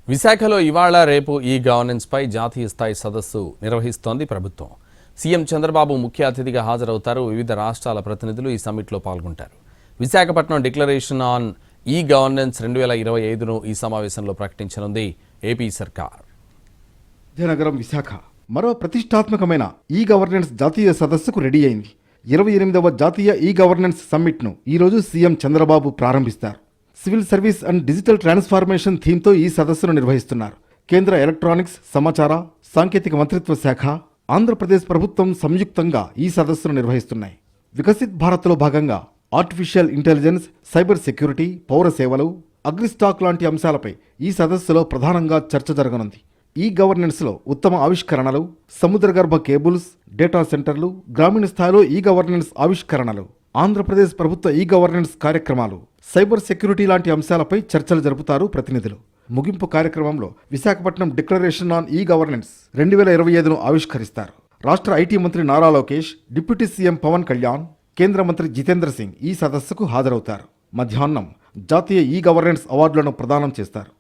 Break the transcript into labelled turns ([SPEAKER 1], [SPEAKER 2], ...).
[SPEAKER 1] విశాఖలో ఇవాళ రేపు ఈ గవర్నెన్స్పై జాతీయ స్థాయి సదస్సు నిర్వహిస్తోంది ప్రభుత్వం. సీఎం చంద్రబాబు ముఖ్య అతిథిగా హాజరవుతారు. వివిధ రాష్ట్రాల ప్రతినిధులు ఈ సమ్మిట్లో పాల్గొంటారు. Visakhapatnam declaration on e governance 2025ను ఈ సమావేశంలో ప్రకటించనుంది ఏపీ సర్కార్.
[SPEAKER 2] విజయనగరం విశాఖ మరో ప్రతిష్టాత్మకమైన ఈ గవర్నెన్స్ జాతీయ సదస్సుకు రెడీ అయింది. 28వ జాతీయ ఈ గవర్నెన్స్ సమ్మిట్ను ఈరోజు సీఎం చంద్రబాబు ప్రారంభిస్తారు. Civil service and digital transformation థీమ్తో ఈ సదస్సును నిర్వహిస్తున్నారు. కేంద్ర ఎలక్ట్రానిక్స్, సమాచార, సాంకేతిక మంత్రిత్వ శాఖ, ఆంధ్రప్రదేశ్ ప్రభుత్వం సంయుక్తంగా ఈ సదస్సును నిర్వహిస్తున్నాయి. వికసిత్ భారత్లో భాగంగా ఆర్టిఫిషియల్ ఇంటెలిజెన్స్, సైబర్ సెక్యూరిటీ, పౌర సేవలు, అగ్రిస్టాక్ లాంటి అంశాలపై ఈ సదస్సులో ప్రధానంగా చర్చ జరగనుంది. ఈ గవర్నెన్స్లో ఉత్తమ ఆవిష్కరణలు, సముద్రగర్భ కేబుల్స్, డేటా సెంటర్లు, గ్రామీణ స్థాయిలో ఈ గవర్నెన్స్ ఆవిష్కరణలు, ఆంధ్రప్రదేశ్ ప్రభుత్వ ఈ గవర్నెన్స్ కార్యక్రమాలు, సైబర్ సెక్యూరిటీ లాంటి అంశాలపై చర్చలు జరుపుతారు ప్రతినిధులు. ముగింపు కార్యక్రమంలో Visakhapatnam declaration on e governance 2025ను ఆవిష్కరిస్తారు. రాష్ట్ర ఐటీ మంత్రి నారా లోకేష్, డిప్యూటీ సీఎం పవన్ కళ్యాణ్, కేంద్ర మంత్రి జితేంద్ర సింగ్ ఈ సదస్సుకు హాజరవుతారు. మధ్యాహ్నం జాతీయ ఈ గవర్నెన్స్ అవార్డులను ప్రదానం చేస్తారు.